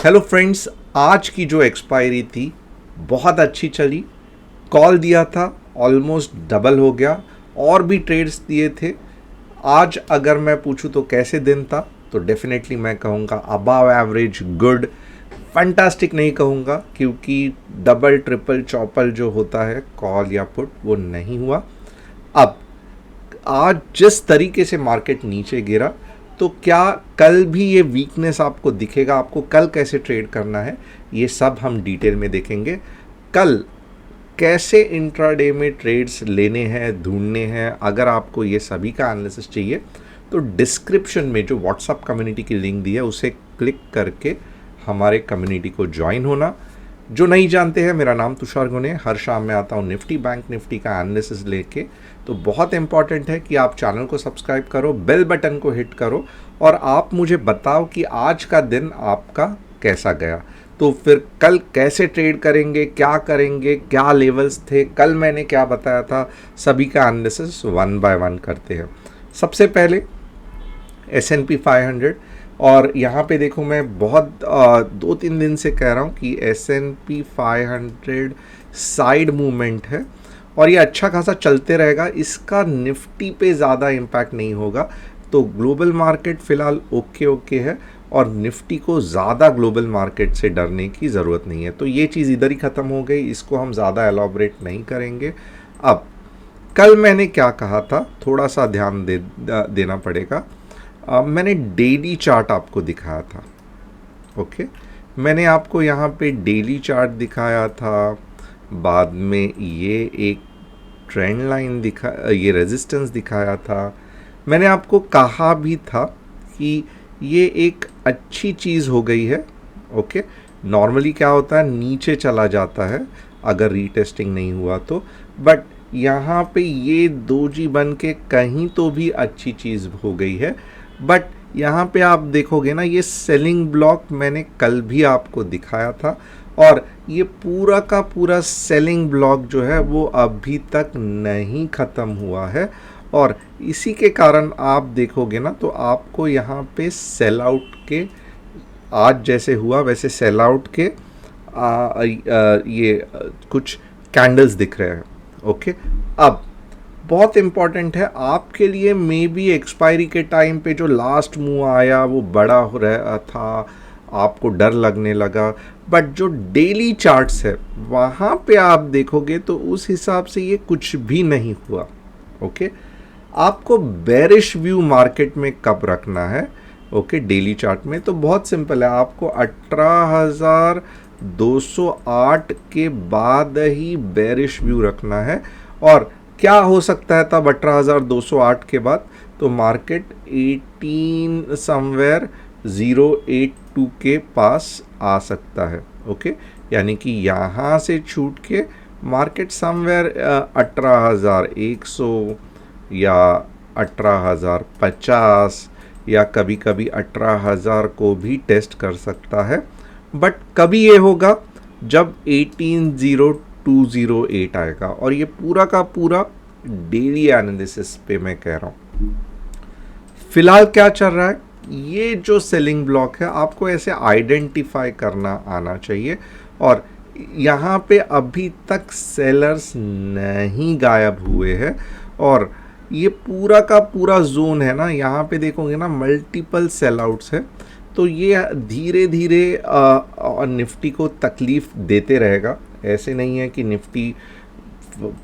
Hello friends, आज की जो एक्सपायरी थी बहुत अच्छी चली। कॉल दिया था, ऑलमोस्ट डबल हो गया। और भी ट्रेड्स दिए थे। आज अगर मैं पूछूं तो कैसे दिन था, तो डेफिनेटली मैं कहूँगा अबव एवरेज, गुड, फैंटास्टिक नहीं कहूँगा, क्योंकि डबल ट्रिपल चौपल जो होता है कॉल या पुट वो नहीं हुआ। अब आज जिस तरीके से मार्केट नीचे गिरा, तो क्या कल भी ये वीकनेस आपको दिखेगा? आपको कल कैसे ट्रेड करना है, ये सब हम डिटेल में देखेंगे। कल कैसे इंट्राडे में ट्रेड्स लेने हैं, ढूंढने हैं, अगर आपको ये सभी का एनालिसिस चाहिए तो डिस्क्रिप्शन में जो व्हाट्सअप कम्युनिटी की लिंक दी है उसे क्लिक करके हमारे कम्युनिटी को ज्वाइन होना। जो नहीं जानते हैं, मेरा नाम तुषार गुने, हर शाम में आता हूँ निफ्टी बैंक निफ्टी का एनालिसिस लेके। तो बहुत इंपॉर्टेंट है कि आप चैनल को सब्सक्राइब करो, बेल बटन को हिट करो और आप मुझे बताओ कि आज का दिन आपका कैसा गया। तो फिर कल कैसे ट्रेड करेंगे, क्या करेंगे, क्या लेवल्स थे, कल मैंने क्या बताया था, सभी का एनालिसिस वन बाय वन करते हैं। सबसे पहले S&P 500, और यहाँ पे देखो मैं बहुत 2-3 दिन से कह रहा हूँ कि S&P 500 साइड मूवमेंट है और ये अच्छा खासा चलते रहेगा। इसका निफ्टी पे ज़्यादा इम्पैक्ट नहीं होगा। तो ग्लोबल मार्केट फ़िलहाल ओके है और निफ्टी को ज़्यादा ग्लोबल मार्केट से डरने की ज़रूरत नहीं है। तो ये चीज़ इधर ही ख़त्म हो गई, इसको हम ज़्यादा एलॉबरेट नहीं करेंगे। अब कल मैंने क्या कहा था, थोड़ा सा ध्यान देना पड़ेगा। मैंने डेली चार्ट आपको दिखाया था। ओके, मैंने आपको यहाँ पे डेली चार्ट दिखाया था, बाद में ये एक ट्रेंड लाइन ये रेजिस्टेंस दिखाया था। मैंने आपको कहा भी था कि ये एक अच्छी चीज़ हो गई है। ओके, नॉर्मली क्या होता है, नीचे चला जाता है अगर रीटेस्टिंग नहीं हुआ तो, बट यहाँ पे ये दोजी बन के कहीं तो भी अच्छी चीज़ हो गई है। बट यहाँ पे आप देखोगे ना, ये सेलिंग ब्लॉक मैंने कल भी आपको दिखाया था और ये पूरा का पूरा सेलिंग ब्लॉक जो है वो अभी तक नहीं ख़त्म हुआ है। और इसी के कारण आप देखोगे ना, तो आपको यहाँ पे सेल आउट के, आज जैसे हुआ वैसे सेल आउट के कुछ कैंडल्स दिख रहे हैं। ओके, अब बहुत इम्पॉर्टेंट है आपके लिए, मे बी एक्सपायरी के टाइम पे जो लास्ट मूव आया वो बड़ा हो रहा था, आपको डर लगने लगा, बट जो डेली चार्ट्स है वहाँ पे आप देखोगे तो उस हिसाब से ये कुछ भी नहीं हुआ। ओके, आपको बेरिश व्यू मार्केट में कब रखना है? ओके, डेली चार्ट में तो बहुत सिंपल है, आपको 18,208 के बाद ही बेरिश व्यू रखना है। और क्या हो सकता है तब 18,208 के बाद? तो मार्केट 18 समवेयर 082 के पास आ सकता है। ओके, यानी कि यहाँ से छूट के मार्केट समवेयर 18,100 या 18,050 या कभी कभी 18,000 को भी टेस्ट कर सकता है। बट कभी ये होगा जब 18,0208 आएगा, और ये पूरा का पूरा डेली एनालिसिस पे मैं कह रहा हूँ। फिलहाल क्या चल रहा है, ये जो सेलिंग ब्लॉक है आपको ऐसे आइडेंटिफाई करना आना चाहिए। और यहाँ पे अभी तक सेलर्स नहीं गायब हुए हैं और ये पूरा का पूरा जोन है ना, यहाँ पे देखोगे ना मल्टीपल सेल आउट्स है। तो ये धीरे धीरे निफ्टी को तकलीफ़ देते रहेगा। ऐसे नहीं है कि निफ्टी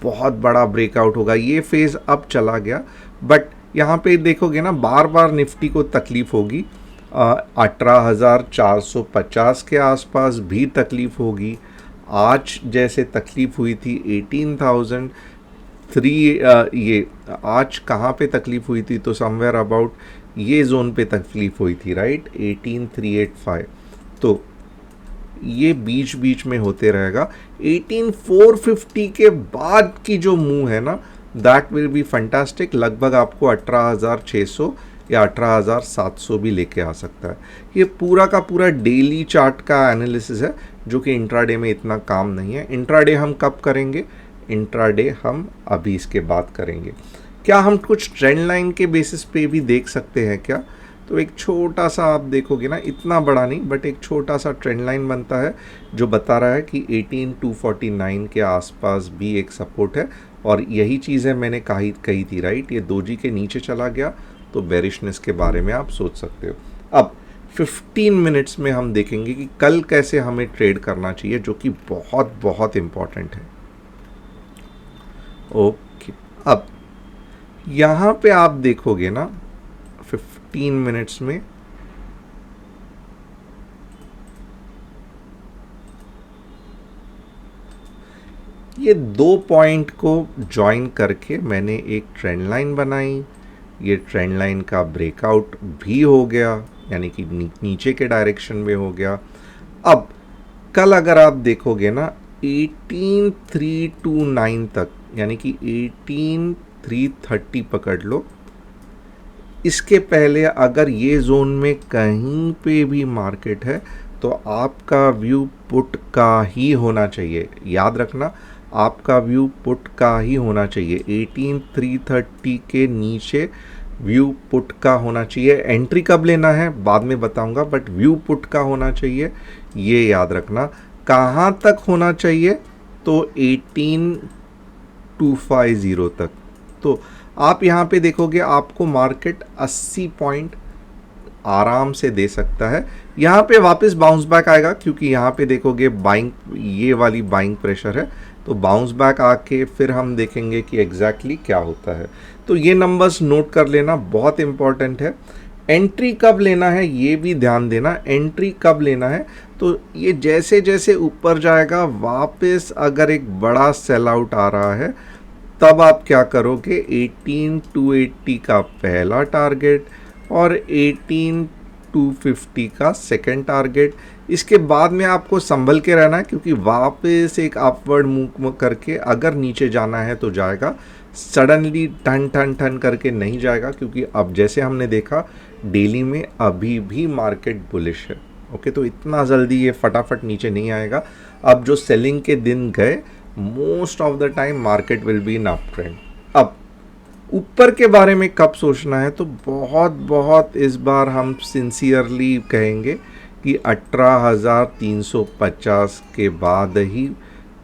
बहुत बड़ा ब्रेकआउट होगा, ये फेज़ अब चला गया। बट यहाँ पे देखोगे ना, बार बार निफ्टी को तकलीफ़ होगी। 18,450 के आसपास भी तकलीफ़ होगी। आज जैसे तकलीफ़ हुई थी 18,003, ये आज कहाँ पे तकलीफ़ हुई थी, तो समवेयर अबाउट ये जोन पे तकलीफ़ हुई थी, राइट, 18,385। तो ये बीच बीच में होते रहेगा। 18,450 के बाद की जो मूव है ना, दैट विल बी फैंटास्टिक। लगभग आपको 18,600 या 18,700 भी लेके आ सकता है। ये पूरा का पूरा डेली चार्ट का एनालिसिस है, जो कि इंट्राडे में इतना काम नहीं है। इंट्राडे हम कब करेंगे? इंट्राडे हम अभी इसके बाद करेंगे। क्या हम कुछ ट्रेंड लाइन के बेसिस पे भी देख सकते हैं क्या? तो एक छोटा सा आप देखोगे ना, इतना बड़ा नहीं बट एक छोटा सा ट्रेंड लाइन बनता है जो बता रहा है कि 18249 के आसपास भी एक सपोर्ट है। और यही चीज़ है मैंने कही थी राइट, ये दोजी के नीचे चला गया तो बेरिशनेस के बारे में आप सोच सकते हो। अब 15 मिनट्स में हम देखेंगे कि कल कैसे हमें ट्रेड करना चाहिए, जो कि बहुत बहुत इम्पॉर्टेंट है। ओके, अब यहाँ पे आप देखोगे ना 15 मिनट्स में ये 2 पॉइंट को ज्वाइन करके मैंने एक ट्रेंड लाइन बनाई। ये ट्रेंड लाइन का ब्रेकआउट भी हो गया, यानी कि नीचे के डायरेक्शन में हो गया। अब कल अगर आप देखोगे ना 18329 तक, यानी कि 18330 पकड़ लो। इसके पहले अगर ये जोन में कहीं पे भी मार्केट है तो आपका व्यू पुट का ही होना चाहिए। याद रखना, आपका व्यू पुट का ही होना चाहिए। 18330 के नीचे व्यू पुट का होना चाहिए। एंट्री कब लेना है बाद में बताऊंगा, बट व्यू पुट का होना चाहिए, ये याद रखना। कहाँ तक होना चाहिए तो 18250 तक। तो आप यहाँ पे देखोगे आपको मार्केट 80 पॉइंट आराम से दे सकता है। यहाँ पे वापस बाउंस बैक आएगा क्योंकि यहाँ पे देखोगे बाइंग, ये वाली बाइंग प्रेशर है, तो बाउंस बैक आके फिर हम देखेंगे कि एग्जैक्टली क्या होता है। तो ये नंबर्स नोट कर लेना, बहुत इंपॉर्टेंट है। एंट्री कब लेना है ये भी ध्यान देना। एंट्री कब लेना है तो ये जैसे जैसे ऊपर जाएगा वापस अगर एक बड़ा सेल आउट आ रहा है तब आप क्या करोगे, 18280 का पहला टारगेट और 18250 का सेकंड टारगेट। इसके बाद में आपको संभल के रहना है क्योंकि वापस एक अपवर्ड मूव करके अगर नीचे जाना है तो जाएगा, सडनली टन टन टन करके नहीं जाएगा, क्योंकि अब जैसे हमने देखा डेली में अभी भी मार्केट बुलिश है। ओके, तो इतना जल्दी ये फटाफट नीचे नहीं आएगा। अब जो सेलिंग के दिन गए, most of the time market will be in up trend. अब ऊपर के बारे में कब सोचना है तो बहुत बहुत इस बार हम सिंसियरली कहेंगे कि 18,350 के बाद ही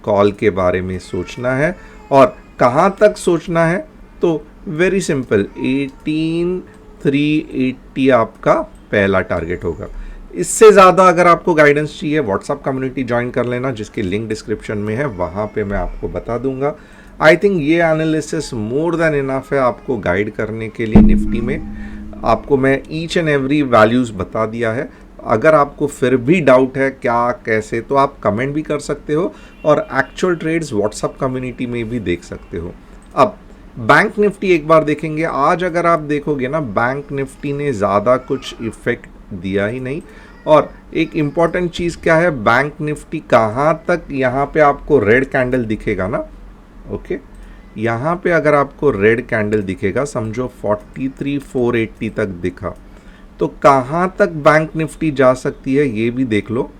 कॉल के बारे में सोचना है। और कहाँ तक सोचना है तो वेरी सिंपल, 18380 आपका पहला टारगेट होगा। इससे ज़्यादा अगर आपको गाइडेंस चाहिए व्हाट्सएप कम्युनिटी ज्वाइन कर लेना, जिसकी लिंक डिस्क्रिप्शन में है, वहाँ पे मैं आपको बता दूंगा। आई थिंक ये एनालिसिस मोर देन इनफ है आपको गाइड करने के लिए। निफ्टी में आपको मैं ईच एंड एवरी वैल्यूज़ बता दिया है। अगर आपको फिर भी डाउट है क्या कैसे, तो आप कमेंट भी कर सकते हो और एक्चुअल ट्रेड्स व्हाट्सएप कम्युनिटी में भी देख सकते हो। अब बैंक निफ्टी एक बार देखेंगे। आज अगर आप देखोगे ना, बैंक निफ्टी ने ज़्यादा कुछ इफेक्ट दिया ही नहीं। और एक इम्पॉर्टेंट चीज़ क्या है, बैंक निफ्टी कहाँ तक, यहाँ पे आपको रेड कैंडल दिखेगा ना, ओके, यहाँ पे अगर आपको रेड कैंडल दिखेगा, समझो 43,480 तक दिखा, तो कहाँ तक बैंक निफ्टी जा सकती है ये भी देख लो।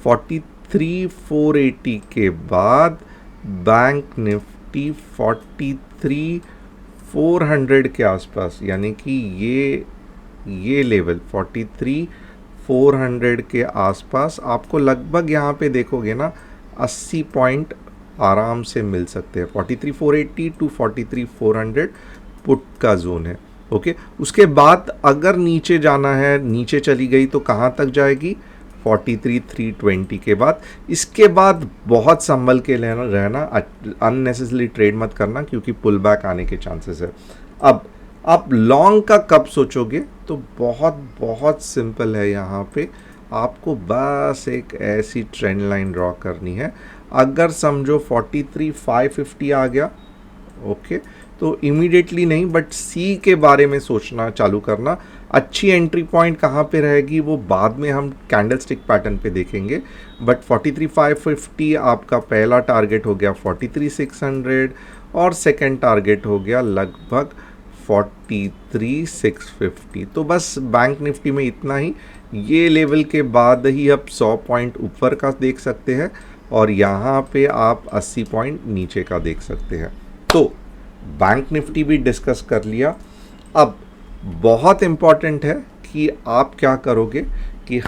43,480 के बाद बैंक निफ्टी 43,400 के आसपास, यानी कि ये लेवल 43,400 के आसपास आपको लगभग यहाँ पे देखोगे ना 80 पॉइंट आराम से मिल सकते हैं। 43,480 टू 43,400 पुट का जोन है। ओके, उसके बाद अगर नीचे जाना है, नीचे चली गई तो कहाँ तक जाएगी, 43,320 के बाद। इसके बाद बहुत संभल के रहना, अननेसेसरी ट्रेड मत करना क्योंकि पुल बैक आने के चांसेस है। अब आप लॉन्ग का कब सोचोगे तो बहुत बहुत सिंपल है। यहाँ पे आपको बस एक ऐसी ट्रेंड लाइन ड्रॉ करनी है। अगर समझो 43,550 आ गया, ओके, तो इमीडिएटली नहीं बट सी के बारे में सोचना चालू करना। अच्छी एंट्री पॉइंट कहाँ पे रहेगी वो बाद में हम कैंडल स्टिक पैटर्न पे देखेंगे, बट 43,550 आपका पहला टारगेट हो गया 43,600 और सेकंड टारगेट हो गया लगभग 43,650। तो बस बैंक निफ्टी में इतना ही। ये लेवल के बाद ही आप 100 पॉइंट ऊपर का देख सकते हैं और यहाँ पे आप 80 पॉइंट नीचे का देख सकते हैं। तो बैंक निफ्टी भी डिस्कस कर लिया। अब बहुत इम्पॉर्टेंट है कि आप क्या करोगे कि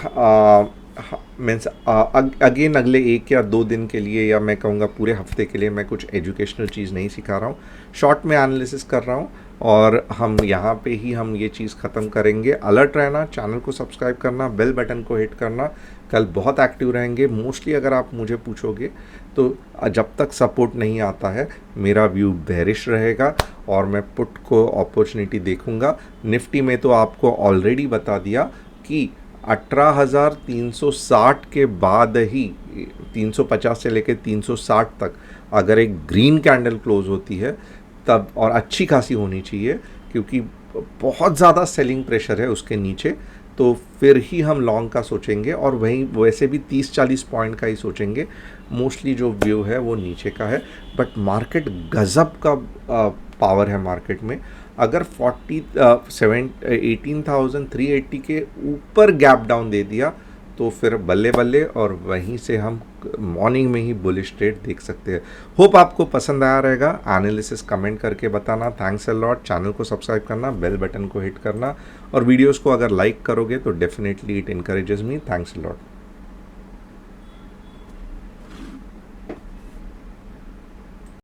मीन्स अगेन अगले 1 या 2 दिन के लिए, या मैं कहूँगा पूरे हफ्ते के लिए, मैं कुछ एजुकेशनल चीज़ नहीं सिखा रहा हूँ, शॉर्ट में एनालिसिस कर रहा हूँ। और हम यहाँ पे ही हम ये चीज़ ख़त्म करेंगे। अलर्ट रहना, चैनल को सब्सक्राइब करना, बेल बटन को हिट करना। कल बहुत एक्टिव रहेंगे। मोस्टली अगर आप मुझे पूछोगे तो जब तक सपोर्ट नहीं आता है मेरा व्यू बेरिश रहेगा और मैं पुट को अपॉर्चुनिटी देखूंगा। निफ्टी में तो आपको ऑलरेडी बता दिया कि 18,360 के बाद ही 350 से लेकर 360 तक अगर एक ग्रीन कैंडल क्लोज होती है तब, और अच्छी खासी होनी चाहिए क्योंकि बहुत ज़्यादा सेलिंग प्रेशर है उसके नीचे, तो फिर ही हम लॉन्ग का सोचेंगे। और वहीं वैसे भी 30-40 पॉइंट का ही सोचेंगे। मोस्टली जो व्यू है वो नीचे का है, बट मार्केट गज़ब का पावर है मार्केट में। अगर 18,380 के ऊपर गैप डाउन दे दिया तो फिर बल्ले बल्ले, और वहीं से हम मॉर्निंग में ही बुलिश ट्रेड देख सकते हैं। होप आपको पसंद आया रहेगा। एनालिसिस कमेंट करके बताना। Thanks a lot. चैनल को सब्सक्राइब करना, बेल बटन को हिट करना, और वीडियोस को अगर लाइक करोगे तो definitely it encourages me. Thanks a lot.